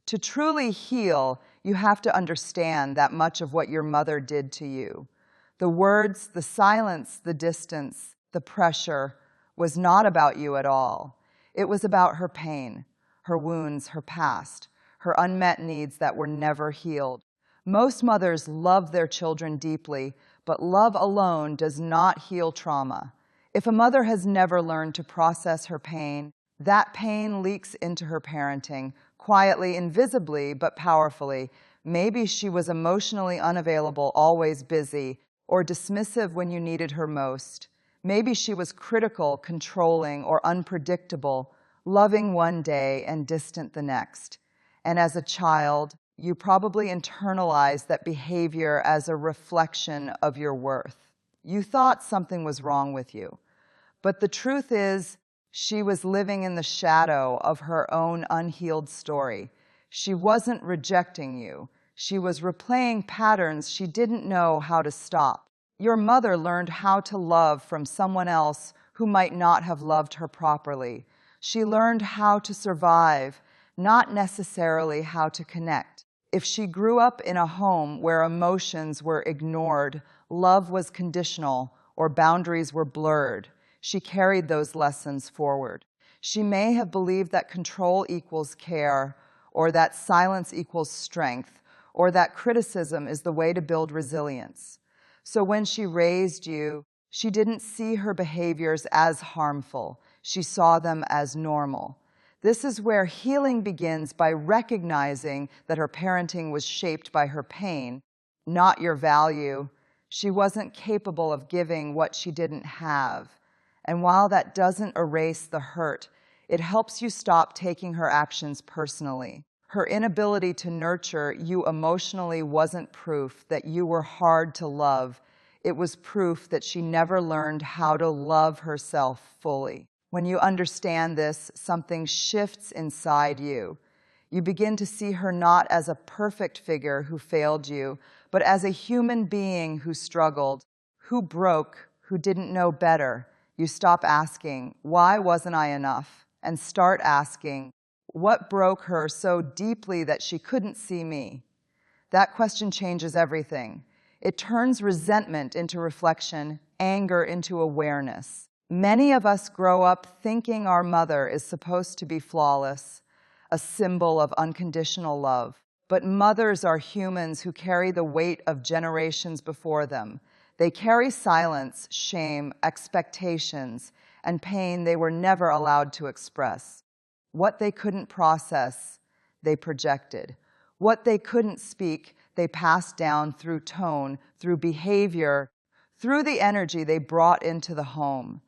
To truly heal, you have to understand that much of what your mother did to you. The words, the silence, the distance, the pressure was not about you at all. It was about her pain, her wounds, her past, her unmet needs that were never healed. Most mothers love their children deeply, but love alone does not heal trauma. If a mother has never learned to process her pain, that pain leaks into her parenting, quietly, invisibly, but powerfully. Maybe she was emotionally unavailable, always busy, or dismissive when you needed her most. Maybe she was critical, controlling, or unpredictable, loving one day and distant the next. And as a child, you probably internalized that behavior as a reflection of your worth. You thought something was wrong with you. But the truth is, she was living in the shadow of her own unhealed story. She wasn't rejecting you. She was replaying patterns she didn't know how to stop. Your mother learned how to love from someone else who might not have loved her properly. She learned how to survive, not necessarily how to connect. If she grew up in a home where emotions were ignored, love was conditional, or boundaries were blurred, she carried those lessons forward. She may have believed that control equals care, or that silence equals strength, or that criticism is the way to build resilience. So when she raised you, she didn't see her behaviors as harmful. She saw them as normal. This is where healing begins, by recognizing that her parenting was shaped by her pain, not your value. She wasn't capable of giving what she didn't have. And while that doesn't erase the hurt, it helps you stop taking her actions personally. Her inability to nurture you emotionally wasn't proof that you were hard to love. It was proof that she never learned how to love herself fully. When you understand this, something shifts inside you. You begin to see her not as a perfect figure who failed you, but as a human being who struggled, who broke, who didn't know better. You stop asking, "Why wasn't I enough?" and start asking, "What broke her so deeply that she couldn't see me?" That question changes everything. It turns resentment into reflection, anger into awareness. Many of us grow up thinking our mother is supposed to be flawless, a symbol of unconditional love. But mothers are humans who carry the weight of generations before them. They carry silence, shame, expectations, and pain they were never allowed to express. What they couldn't process, they projected. What they couldn't speak, they passed down through tone, through behavior, through the energy they brought into the home.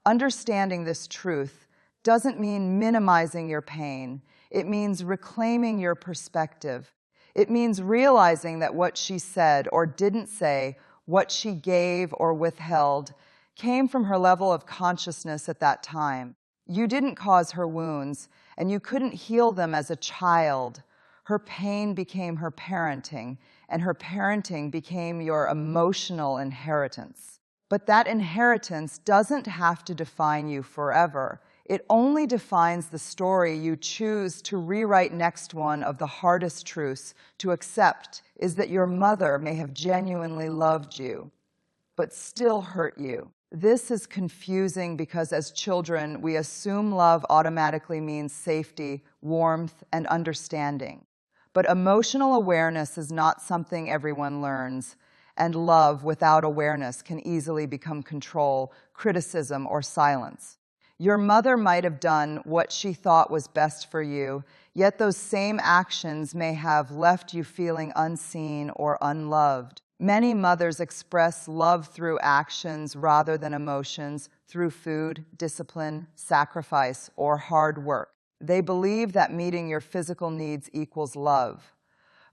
Understanding this truth doesn't mean minimizing your pain. It means reclaiming your perspective. It means realizing that what she said or didn't say, what she gave or withheld, came from her level of consciousness at that time. You didn't cause her wounds, and you couldn't heal them as a child. Her pain became her parenting, and her parenting became your emotional inheritance. But that inheritance doesn't have to define you forever. It only defines the story you choose to rewrite. Next one of the hardest truths to accept is that your mother may have genuinely loved you, but still hurt you. This is confusing because as children, we assume love automatically means safety, warmth, and understanding. But emotional awareness is not something everyone learns, and love without awareness can easily become control, criticism, or silence. Your mother might have done what she thought was best for you, yet those same actions may have left you feeling unseen or unloved. Many mothers express love through actions rather than emotions, through food, discipline, sacrifice, or hard work. They believe that meeting your physical needs equals love.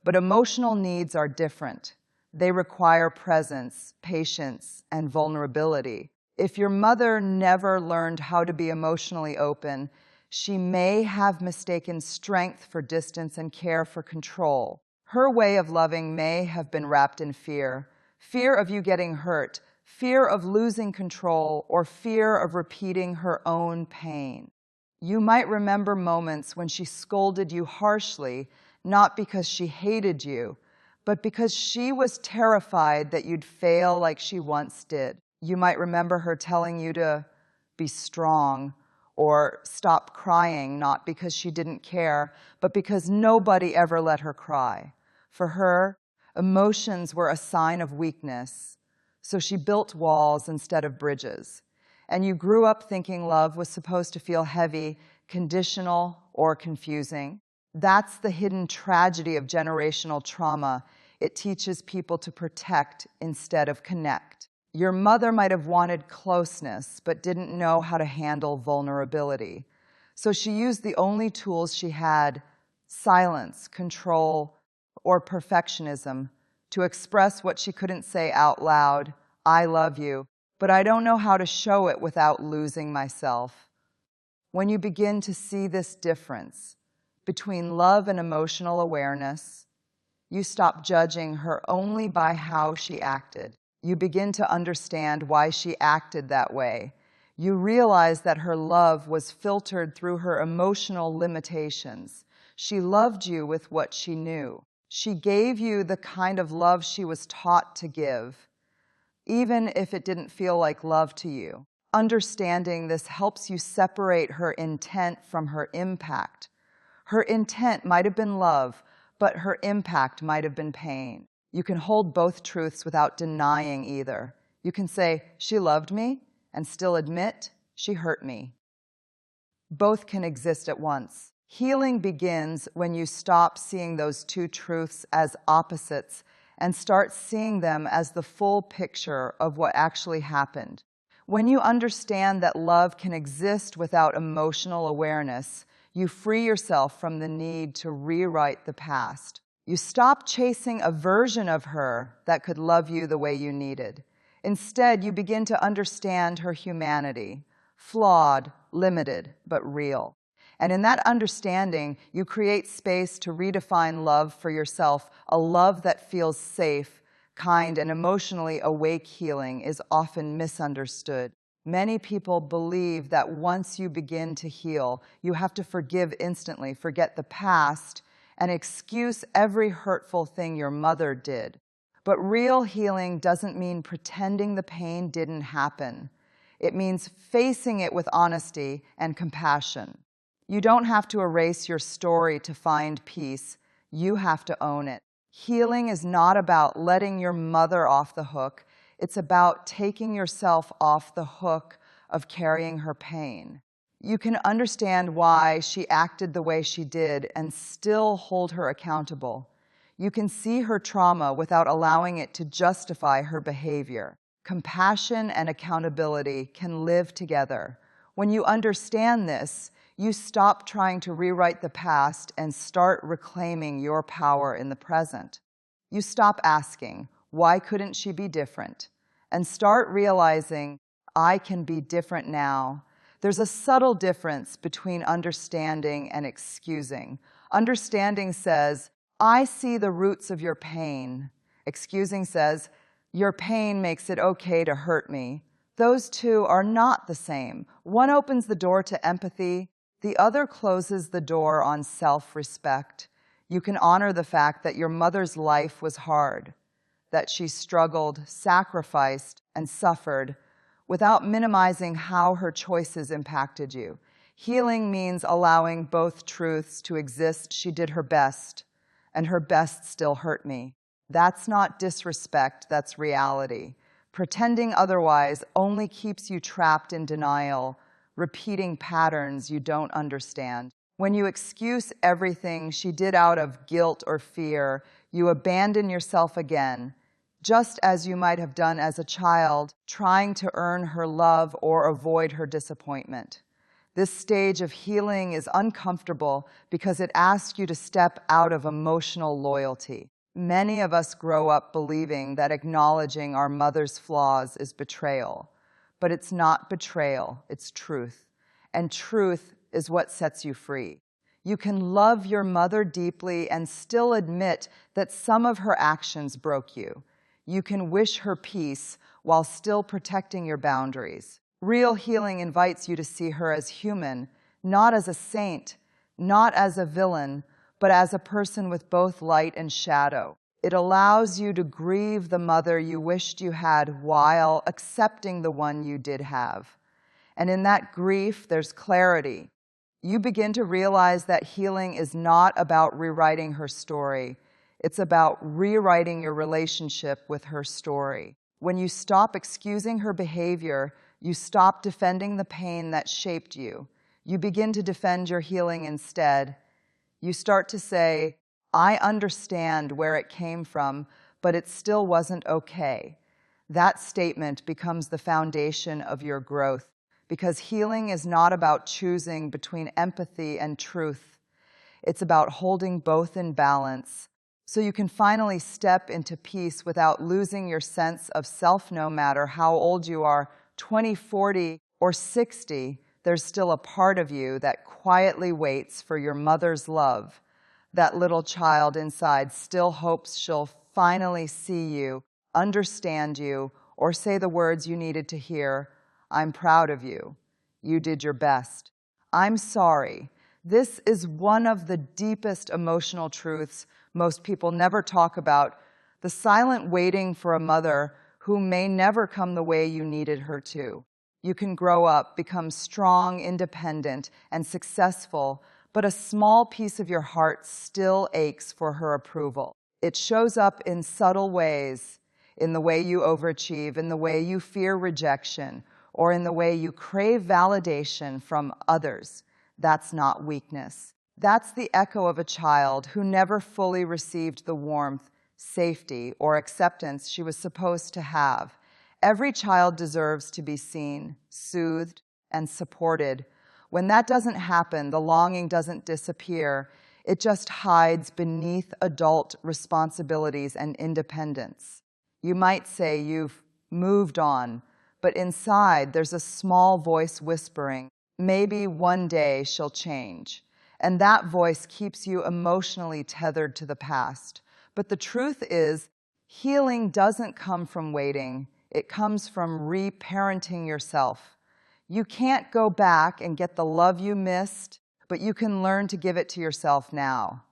But emotional needs are different. They require presence, patience, and vulnerability. If your mother never learned how to be emotionally open, she may have mistaken strength for distance and care for control. Her way of loving may have been wrapped in fear. Fear of you getting hurt, fear of losing control, or fear of repeating her own pain. You might remember moments when she scolded you harshly, not because she hated you, but because she was terrified that you'd fail like she once did. You might remember her telling you to be strong or stop crying, not because she didn't care, but because nobody ever let her cry. For her, emotions were a sign of weakness, so she built walls instead of bridges. And you grew up thinking love was supposed to feel heavy, conditional, or confusing. That's the hidden tragedy of generational trauma. It teaches people to protect instead of connect. Your mother might have wanted closeness, but didn't know how to handle vulnerability. So she used the only tools she had, silence, control, or perfectionism, to express what she couldn't say out loud, I love you, but I don't know how to show it without losing myself. When you begin to see this difference between love and emotional awareness, you stop judging her only by how she acted. You begin to understand why she acted that way. You realize that her love was filtered through her emotional limitations. She loved you with what she knew. She gave you the kind of love she was taught to give, even if it didn't feel like love to you. Understanding this helps you separate her intent from her impact. Her intent might have been love, but her impact might have been pain. You can hold both truths without denying either. You can say, she loved me, and still admit, she hurt me. Both can exist at once. Healing begins when you stop seeing those two truths as opposites and start seeing them as the full picture of what actually happened. When you understand that love can exist without emotional awareness, you free yourself from the need to rewrite the past. You stop chasing a version of her that could love you the way you needed. Instead, you begin to understand her humanity, flawed, limited, but real. And in that understanding, you create space to redefine love for yourself, a love that feels safe, kind, and emotionally awake. Healing is often misunderstood. Many people believe that once you begin to heal, you have to forgive instantly, forget the past, and excuse every hurtful thing your mother did. But real healing doesn't mean pretending the pain didn't happen. It means facing it with honesty and compassion. You don't have to erase your story to find peace. You have to own it. Healing is not about letting your mother off the hook. It's about taking yourself off the hook of carrying her pain. You can understand why she acted the way she did and still hold her accountable. You can see her trauma without allowing it to justify her behavior. Compassion and accountability can live together. When you understand this, you stop trying to rewrite the past and start reclaiming your power in the present. You stop asking, why couldn't she be different? And start realizing, I can be different now. There's a subtle difference between understanding and excusing. Understanding says, I see the roots of your pain. Excusing says, your pain makes it okay to hurt me. Those two are not the same. One opens the door to empathy. The other closes the door on self-respect. You can honor the fact that your mother's life was hard, that she struggled, sacrificed, and suffered, without minimizing how her choices impacted you. Healing means allowing both truths to exist. She did her best, and her best still hurt me. That's not disrespect, that's reality. Pretending otherwise only keeps you trapped in denial, repeating patterns you don't understand. When you excuse everything she did out of guilt or fear, you abandon yourself again, just as you might have done as a child, trying to earn her love or avoid her disappointment. This stage of healing is uncomfortable because it asks you to step out of emotional loyalty. Many of us grow up believing that acknowledging our mother's flaws is betrayal. But it's not betrayal, it's truth. And truth is what sets you free. You can love your mother deeply and still admit that some of her actions broke you. You can wish her peace while still protecting your boundaries. Real healing invites you to see her as human, not as a saint, not as a villain, but as a person with both light and shadow. It allows you to grieve the mother you wished you had while accepting the one you did have. And in that grief, there's clarity. You begin to realize that healing is not about rewriting her story. It's about rewriting your relationship with her story. When you stop excusing her behavior, you stop defending the pain that shaped you. You begin to defend your healing instead. You start to say, I understand where it came from, but it still wasn't okay. That statement becomes the foundation of your growth, because healing is not about choosing between empathy and truth. It's about holding both in balance, so you can finally step into peace without losing your sense of self. No matter how old you are, 20, 40, or 60, there's still a part of you that quietly waits for your mother's love. That little child inside still hopes she'll finally see you, understand you, or say the words you needed to hear. I'm proud of you. You did your best. I'm sorry. This is one of the deepest emotional truths most people never talk about, the silent waiting for a mother who may never come the way you needed her to. You can grow up, become strong, independent, and successful, but a small piece of your heart still aches for her approval. It shows up in subtle ways, in the way you overachieve, in the way you fear rejection, or in the way you crave validation from others. That's not weakness. That's the echo of a child who never fully received the warmth, safety, or acceptance she was supposed to have. Every child deserves to be seen, soothed, and supported. When that doesn't happen, the longing doesn't disappear. It just hides beneath adult responsibilities and independence. You might say you've moved on, but inside there's a small voice whispering, maybe one day she'll change. And that voice keeps you emotionally tethered to the past. But the truth is, healing doesn't come from waiting. It comes from reparenting yourself. You can't go back and get the love you missed, but you can learn to give it to yourself now.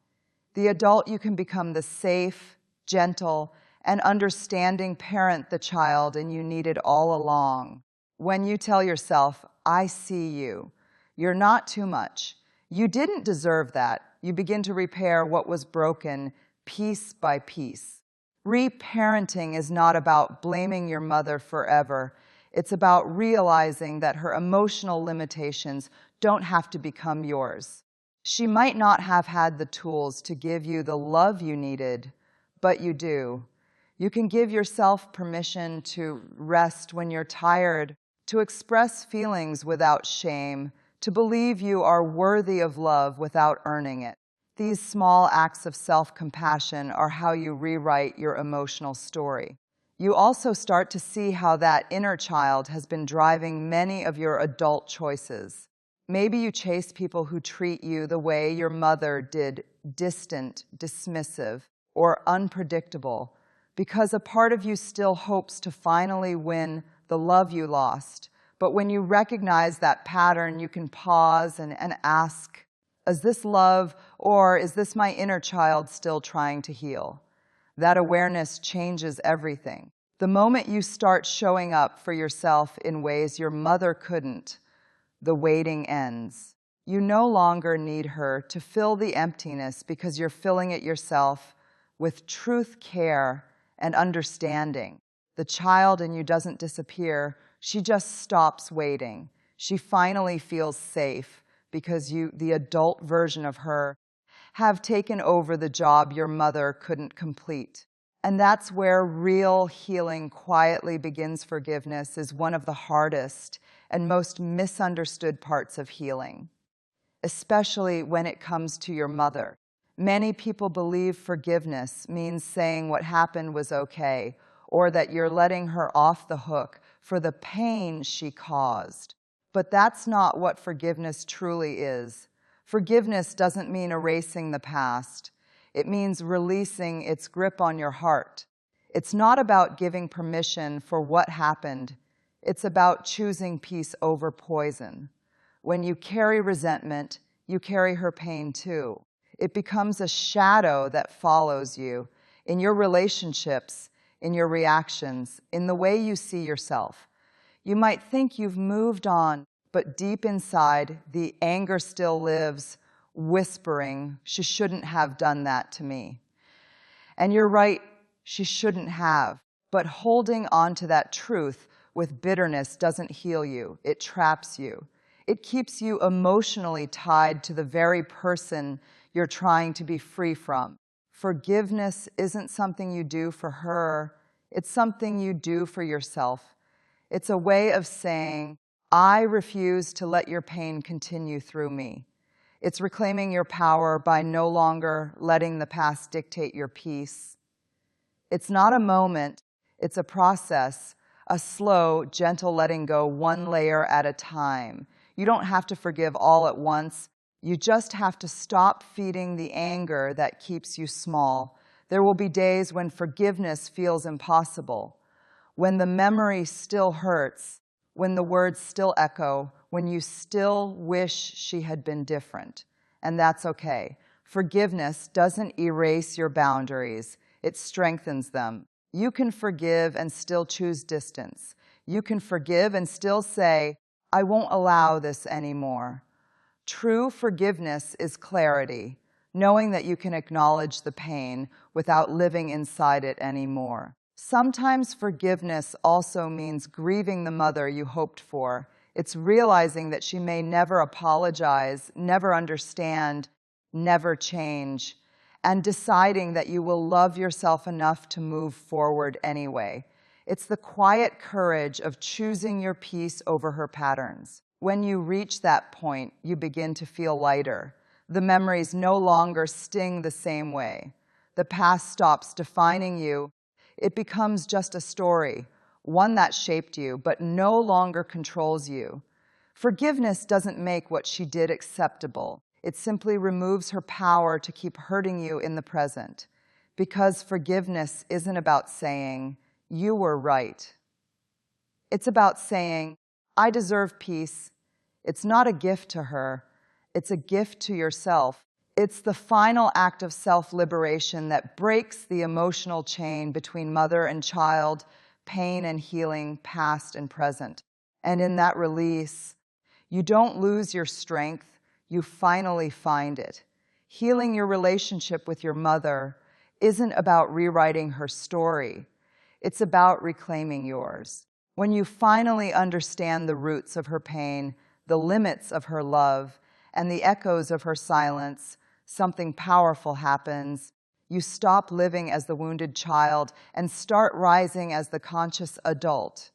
The adult you can become the safe, gentle, and understanding parent the child and you needed all along. When you tell yourself, I see you, you're not too much. You didn't deserve that. You begin to repair what was broken piece by piece. Reparenting is not about blaming your mother forever. It's about realizing that her emotional limitations don't have to become yours. She might not have had the tools to give you the love you needed, but you do. You can give yourself permission to rest when you're tired, to express feelings without shame, to believe you are worthy of love without earning it. These small acts of self-compassion are how you rewrite your emotional story. You also start to see how that inner child has been driving many of your adult choices. Maybe you chase people who treat you the way your mother did, distant, dismissive, or unpredictable, because a part of you still hopes to finally win the love you lost. But when you recognize that pattern, you can pause and ask, is this love, or is this my inner child still trying to heal? That awareness changes everything. The moment you start showing up for yourself in ways your mother couldn't, the waiting ends. You no longer need her to fill the emptiness because you're filling it yourself with truth, care, and understanding. The child in you doesn't disappear. She just stops waiting. She finally feels safe because you, the adult version of her, have taken over the job your mother couldn't complete. And that's where real healing quietly begins. Forgiveness is one of the hardest and most misunderstood parts of healing, especially when it comes to your mother. Many people believe forgiveness means saying what happened was okay, or that you're letting her off the hook for the pain she caused. But that's not what forgiveness truly is. Forgiveness doesn't mean erasing the past. It means releasing its grip on your heart. It's not about giving permission for what happened. It's about choosing peace over poison. When you carry resentment, you carry her pain too. It becomes a shadow that follows you in your relationships, in your reactions, in the way you see yourself. You might think you've moved on, but deep inside, the anger still lives, whispering, "She shouldn't have done that to me." And you're right, she shouldn't have. But holding on to that truth with bitterness doesn't heal you. It traps you. It keeps you emotionally tied to the very person you're trying to be free from. Forgiveness isn't something you do for her. It's something you do for yourself. It's a way of saying, "I refuse to let your pain continue through me." It's reclaiming your power by no longer letting the past dictate your peace. It's not a moment, it's a process, a slow, gentle letting go one layer at a time. You don't have to forgive all at once. You just have to stop feeding the anger that keeps you small. There will be days when forgiveness feels impossible, when the memory still hurts, when the words still echo, when you still wish she had been different. And that's okay. Forgiveness doesn't erase your boundaries. It strengthens them. You can forgive and still choose distance. You can forgive and still say, "I won't allow this anymore." True forgiveness is clarity, knowing that you can acknowledge the pain without living inside it anymore. Sometimes forgiveness also means grieving the mother you hoped for. It's realizing that she may never apologize, never understand, never change, and deciding that you will love yourself enough to move forward anyway. It's the quiet courage of choosing your peace over her patterns. When you reach that point, you begin to feel lighter. The memories no longer sting the same way. The past stops defining you. It becomes just a story, one that shaped you, but no longer controls you. Forgiveness doesn't make what she did acceptable. It simply removes her power to keep hurting you in the present. Because forgiveness isn't about saying, "You were right." It's about saying, "I deserve peace." It's not a gift to her. It's a gift to yourself. It's the final act of self-liberation that breaks the emotional chain between mother and child, pain and healing, past and present. And in that release, you don't lose your strength, you finally find it. Healing your relationship with your mother isn't about rewriting her story. It's about reclaiming yours. When you finally understand the roots of her pain, the limits of her love, and the echoes of her silence, something powerful happens. You stop living as the wounded child and start rising as the conscious adult.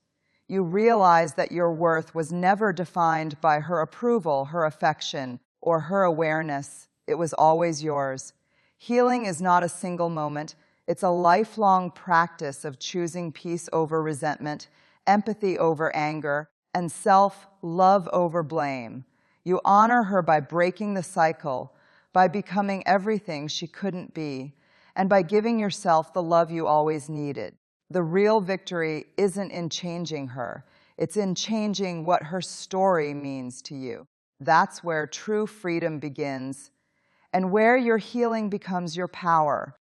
You realize that your worth was never defined by her approval, her affection, or her awareness. It was always yours. Healing is not a single moment. It's a lifelong practice of choosing peace over resentment, empathy over anger, and self-love over blame. You honor her by breaking the cycle, by becoming everything she couldn't be, and by giving yourself the love you always needed. The real victory isn't in changing her. It's in changing what her story means to you. That's where true freedom begins, and where your healing becomes your power.